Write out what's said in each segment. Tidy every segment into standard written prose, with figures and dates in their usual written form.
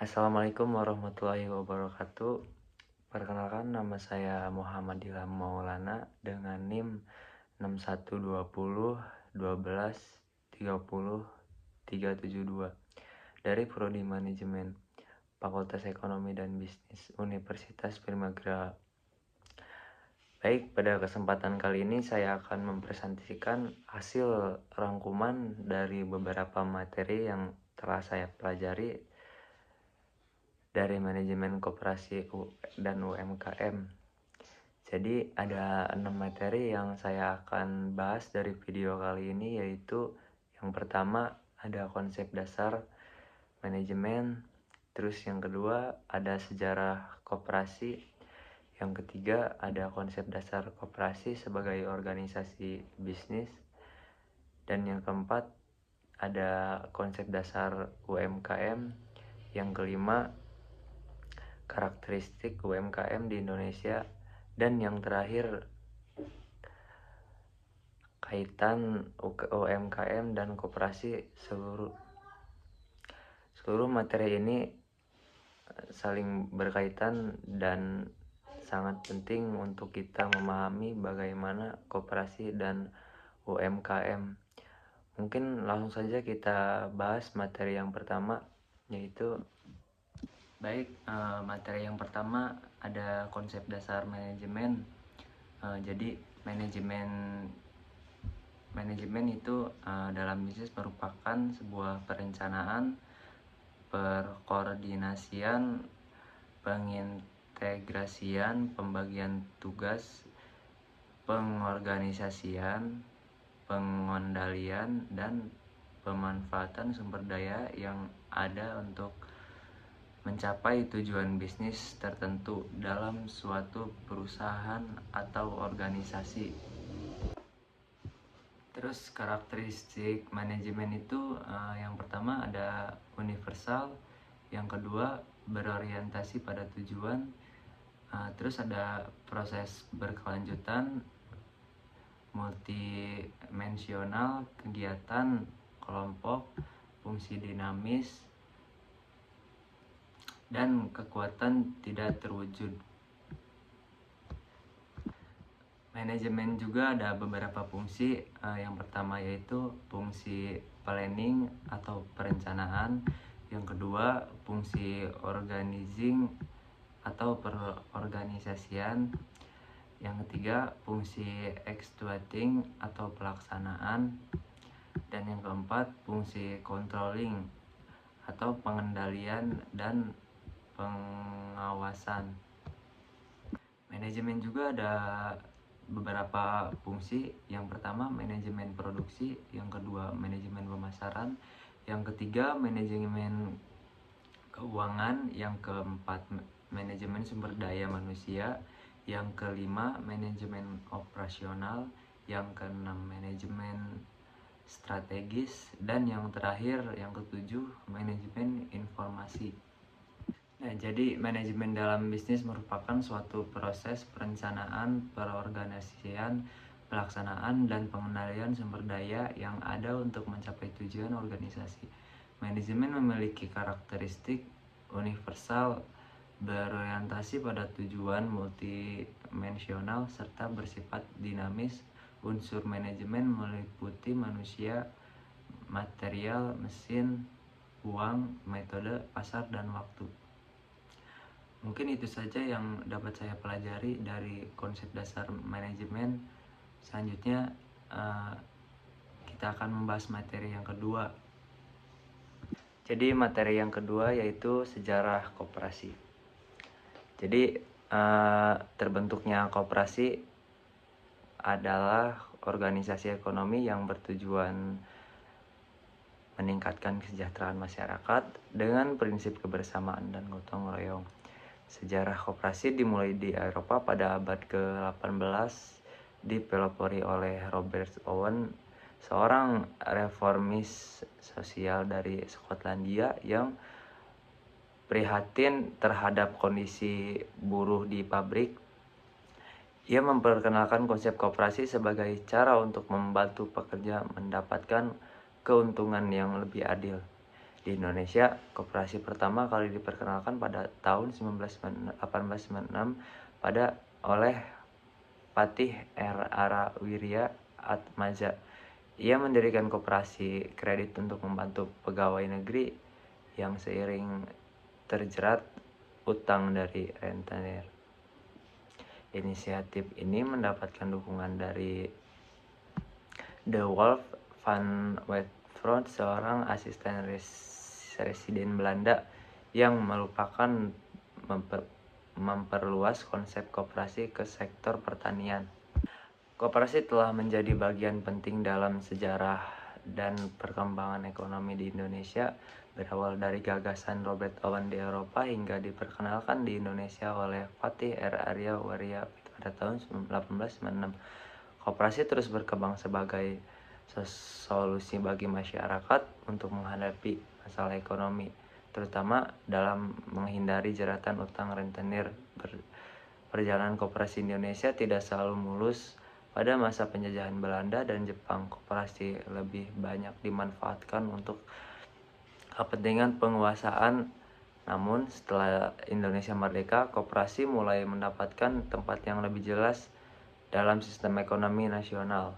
Assalamualaikum warahmatullahi wabarakatuh. Perkenalkan, nama saya Muhammad Ilham Maulana dengan NIM 6120 12 30 372 dari Prodi Manajemen Fakultas Ekonomi dan Bisnis Universitas Firmagra. Baik, pada kesempatan kali ini saya akan mempresentasikan hasil rangkuman dari beberapa materi yang telah saya pelajari dari manajemen koperasi dan UMKM. Jadi ada 6 materi yang saya akan bahas dari video kali ini, yaitu yang pertama ada konsep dasar manajemen, terus yang kedua ada sejarah koperasi, yang ketiga ada konsep dasar koperasi sebagai organisasi bisnis, dan yang keempat ada konsep dasar UMKM, yang kelima karakteristik UMKM di Indonesia, dan yang terakhir kaitan UMKM dan koperasi. Seluruh materi ini saling berkaitan dan sangat penting untuk kita memahami bagaimana koperasi dan UMKM. Mungkin langsung saja kita bahas materi yang pertama, yaitu materi yang pertama ada konsep dasar manajemen. Jadi manajemen itu dalam bisnis merupakan sebuah perencanaan, perkoordinasian, pengintegrasian, pembagian tugas, pengorganisasian, pengendalian, dan pemanfaatan sumber daya yang ada untuk mencapai tujuan bisnis tertentu dalam suatu perusahaan atau organisasi. Terus karakteristik manajemen itu yang pertama ada universal, yang kedua berorientasi pada tujuan, terus ada proses berkelanjutan, multidimensional, kegiatan kelompok, fungsi dinamis, dan kekuatan tidak terwujud. Manajemen juga ada beberapa fungsi. Yang pertama yaitu fungsi planning atau perencanaan, yang kedua fungsi organizing atau perorganisasian, yang ketiga fungsi executing atau pelaksanaan, dan yang keempat fungsi controlling atau pengendalian dan pengawasan. Manajemen juga ada beberapa fungsi. Yang pertama manajemen produksi, yang kedua manajemen pemasaran, yang ketiga manajemen keuangan, yang keempat manajemen sumber daya manusia, yang kelima manajemen operasional, yang keenam manajemen strategis, dan yang terakhir yang ketujuh manajemen informasi. Nah, jadi manajemen dalam bisnis merupakan suatu proses perencanaan, perorganisasian, pelaksanaan, dan pengendalian sumber daya yang ada untuk mencapai tujuan organisasi. Manajemen memiliki karakteristik universal, berorientasi pada tujuan, multidimensional, serta bersifat dinamis. Unsur manajemen meliputi manusia, material, mesin, uang, metode, pasar, dan waktu. Mungkin itu saja yang dapat saya pelajari dari konsep dasar manajemen. Selanjutnya kita akan membahas materi yang kedua. Jadi materi yang kedua yaitu sejarah koperasi. Jadi terbentuknya koperasi adalah organisasi ekonomi yang bertujuan meningkatkan kesejahteraan masyarakat dengan prinsip kebersamaan dan gotong royong. Sejarah koperasi dimulai di Eropa pada abad ke-18, dipelopori oleh Robert Owen, seorang reformis sosial dari Skotlandia yang prihatin terhadap kondisi buruh di pabrik. Ia memperkenalkan konsep koperasi sebagai cara untuk membantu pekerja mendapatkan keuntungan yang lebih adil. Di Indonesia, koperasi pertama kali diperkenalkan pada tahun 1896 oleh Patih R. Arawirya Atmaja. Ia mendirikan koperasi kredit untuk membantu pegawai negeri yang seiring terjerat utang dari rentenir. Inisiatif ini mendapatkan dukungan dari De Wolf van Wetfront, seorang asisten residen Belanda yang merupakan memperluas konsep koperasi ke sektor pertanian. Koperasi telah menjadi bagian penting dalam sejarah dan perkembangan ekonomi di Indonesia, berawal dari gagasan Robert Owen di Eropa hingga diperkenalkan di Indonesia oleh Patih R. Arawirya pada tahun 1896. Koperasi terus berkembang sebagai solusi bagi masyarakat untuk menghadapi masalah ekonomi, terutama dalam menghindari jeratan utang rentenir. Perjalanan koperasi Indonesia tidak selalu mulus. Pada masa penjajahan Belanda dan Jepang, koperasi lebih banyak dimanfaatkan untuk kepentingan penguasaan. Namun, setelah Indonesia merdeka, koperasi mulai mendapatkan tempat yang lebih jelas dalam sistem ekonomi nasional.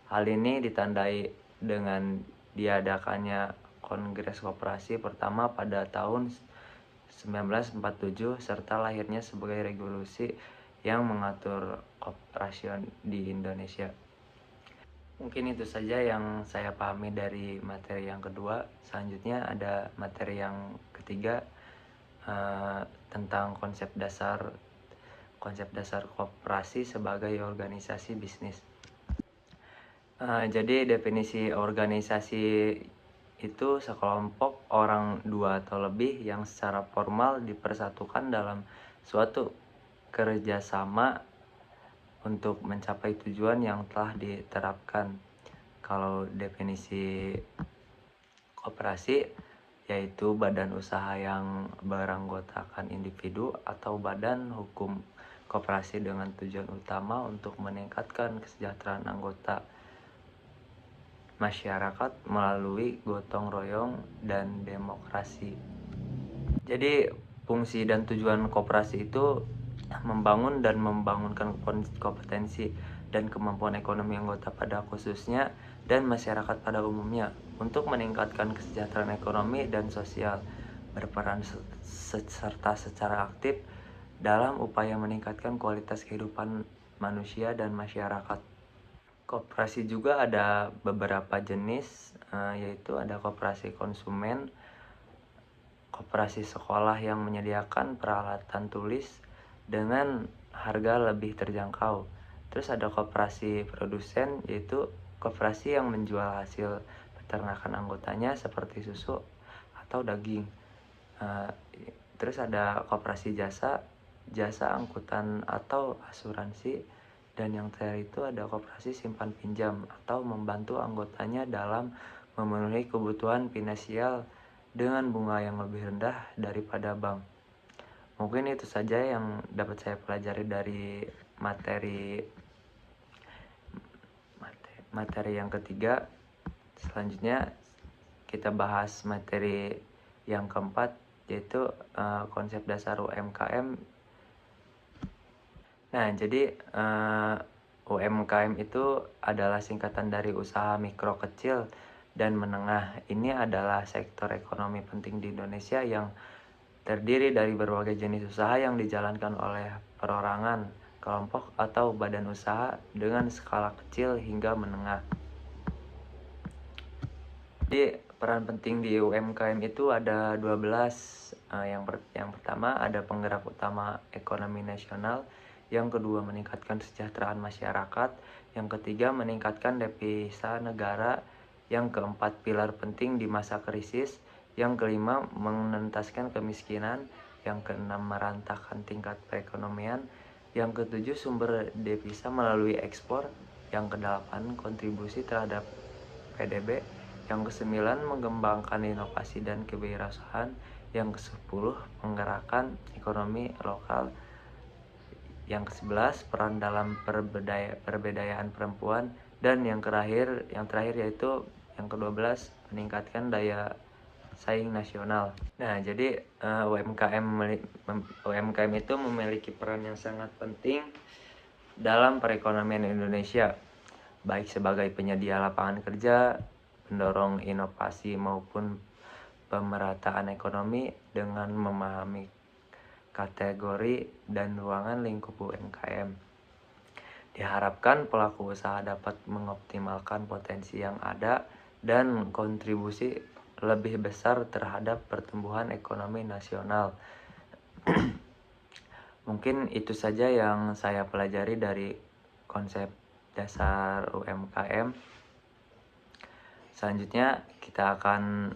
Hal ini ditandai dengan diadakannya Kongres Koperasi pertama pada tahun 1947 serta lahirnya sebagai revolusi yang mengatur koperasi di Indonesia. Mungkin itu saja yang saya pahami dari materi yang kedua. Selanjutnya ada materi yang ketiga, tentang konsep dasar koperasi sebagai organisasi bisnis. Jadi definisi organisasi itu sekelompok orang, dua atau lebih, yang secara formal dipersatukan dalam suatu kerjasama untuk mencapai tujuan yang telah diterapkan. Kalau definisi koperasi yaitu badan usaha yang beranggotakan individu atau badan hukum koperasi dengan tujuan utama untuk meningkatkan kesejahteraan anggota masyarakat melalui gotong royong dan demokrasi. Jadi fungsi dan tujuan koperasi itu membangun dan membangunkan kompetensi dan kemampuan ekonomi anggota pada khususnya dan masyarakat pada umumnya untuk meningkatkan kesejahteraan ekonomi dan sosial, berperan serta secara aktif dalam upaya meningkatkan kualitas kehidupan manusia dan masyarakat. Koperasi juga ada beberapa jenis, yaitu ada koperasi konsumen, koperasi sekolah yang menyediakan peralatan tulis dengan harga lebih terjangkau. Terus ada koperasi produsen, yaitu koperasi yang menjual hasil peternakan anggotanya seperti susu atau daging. Terus ada koperasi jasa angkutan atau asuransi. Dan yang terakhir itu ada koperasi simpan pinjam atau membantu anggotanya dalam memenuhi kebutuhan finansial dengan bunga yang lebih rendah daripada bank. Mungkin itu saja yang dapat saya pelajari dari materi yang ketiga. Selanjutnya kita bahas materi yang keempat, yaitu konsep dasar UMKM. Nah, jadi UMKM itu adalah singkatan dari usaha mikro, kecil, dan menengah. Ini adalah sektor ekonomi penting di Indonesia yang terdiri dari berbagai jenis usaha yang dijalankan oleh perorangan, kelompok, atau badan usaha dengan skala kecil hingga menengah. Jadi peran penting di UMKM itu ada 12. Yang pertama ada penggerak utama ekonomi nasional, yang kedua meningkatkan kesejahteraan masyarakat, yang ketiga meningkatkan devisa negara, yang keempat pilar penting di masa krisis, yang kelima mengentaskan kemiskinan, yang keenam merantahkan tingkat perekonomian, yang ketujuh sumber devisa melalui ekspor, yang kedelapan kontribusi terhadap PDB, yang kesembilan mengembangkan inovasi dan kewirausahaan, yang ke-10 menggerakkan ekonomi lokal, yang ke-11 peran dalam perbedayaan perempuan, dan yang terakhir yaitu yang ke-12 meningkatkan daya saing nasional. Nah, jadi UMKM itu memiliki peran yang sangat penting dalam perekonomian Indonesia, baik sebagai penyedia lapangan kerja, pendorong inovasi maupun pemerataan ekonomi. Dengan memahami kategori dan ruangan lingkup UMKM, diharapkan pelaku usaha dapat mengoptimalkan potensi yang ada dan kontribusi lebih besar terhadap pertumbuhan ekonomi nasional. Mungkin itu saja yang saya pelajari dari konsep dasar UMKM. Selanjutnya kita akan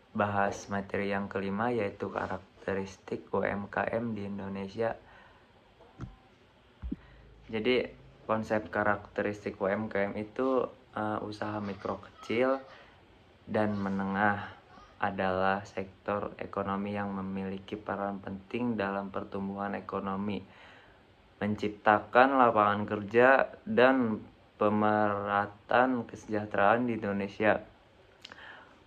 bahas materi yang kelima, yaitu karakteristik UMKM di Indonesia. Jadi konsep karakteristik UMKM itu usaha mikro kecil dan menengah adalah sektor ekonomi yang memiliki peran penting dalam pertumbuhan ekonomi, menciptakan lapangan kerja, dan pemerataan kesejahteraan di Indonesia.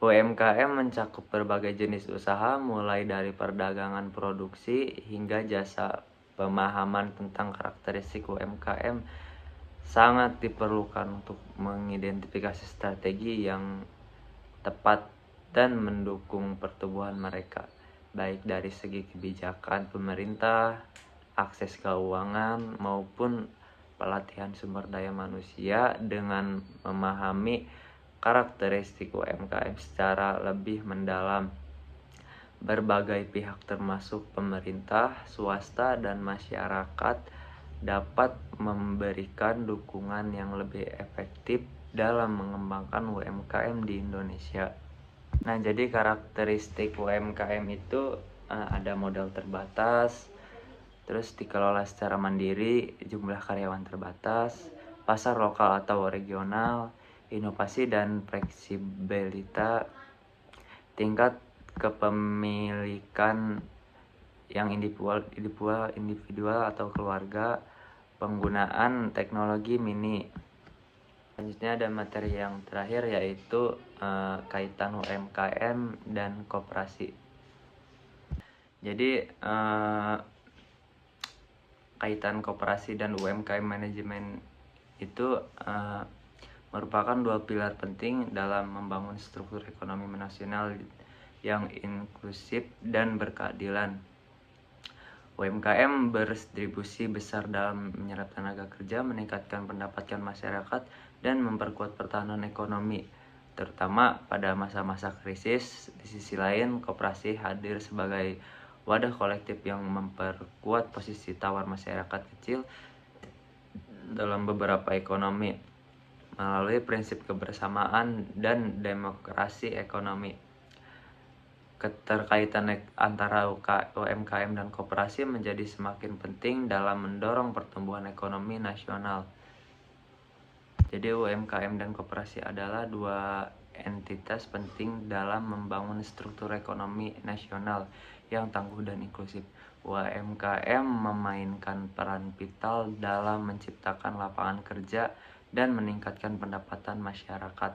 UMKM mencakup berbagai jenis usaha, mulai dari perdagangan produksi hingga jasa. Pemahaman tentang karakteristik UMKM sangat diperlukan untuk mengidentifikasi strategi yang tepat dan mendukung pertumbuhan mereka, baik dari segi kebijakan pemerintah, akses keuangan, maupun pelatihan sumber daya manusia. Dengan memahami karakteristik UMKM secara lebih mendalam, berbagai pihak termasuk pemerintah, swasta, dan masyarakat dapat memberikan dukungan yang lebih efektif dalam mengembangkan UMKM di Indonesia. Nah, jadi karakteristik UMKM itu ada modal terbatas, terus dikelola secara mandiri, jumlah karyawan terbatas, pasar lokal atau regional, inovasi dan fleksibilitas, tingkat kepemilikan yang individual atau keluarga, penggunaan teknologi mini. Selanjutnya ada materi yang terakhir, yaitu kaitan UMKM dan koperasi. Jadi kaitan koperasi dan UMKM manajemen itu merupakan dua pilar penting dalam membangun struktur ekonomi nasional yang inklusif dan berkeadilan. UMKM berdistribusi besar dalam menyerap tenaga kerja, meningkatkan pendapatan masyarakat, dan memperkuat pertahanan ekonomi, terutama pada masa-masa krisis. Di sisi lain, koperasi hadir sebagai wadah kolektif yang memperkuat posisi tawar masyarakat kecil dalam beberapa ekonomi melalui prinsip kebersamaan dan demokrasi ekonomi. Keterkaitan antara UMKM dan koperasi menjadi semakin penting dalam mendorong pertumbuhan ekonomi nasional. Jadi UMKM dan koperasi adalah dua entitas penting dalam membangun struktur ekonomi nasional yang tangguh dan inklusif. UMKM memainkan peran vital dalam menciptakan lapangan kerja dan meningkatkan pendapatan masyarakat,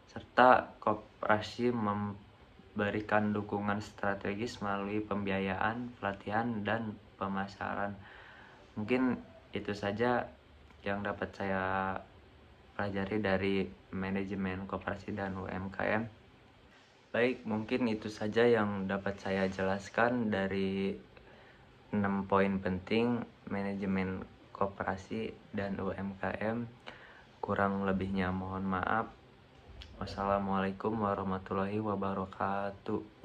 serta koperasi memberikan dukungan strategis melalui pembiayaan, pelatihan, dan pemasaran. Mungkin itu saja yang dapat saya pelajari dari manajemen koperasi dan UMKM. Baik, mungkin itu saja yang dapat saya jelaskan dari 6 poin penting manajemen koperasi dan UMKM. Kurang lebihnya mohon maaf. Wassalamualaikum warahmatullahi wabarakatuh.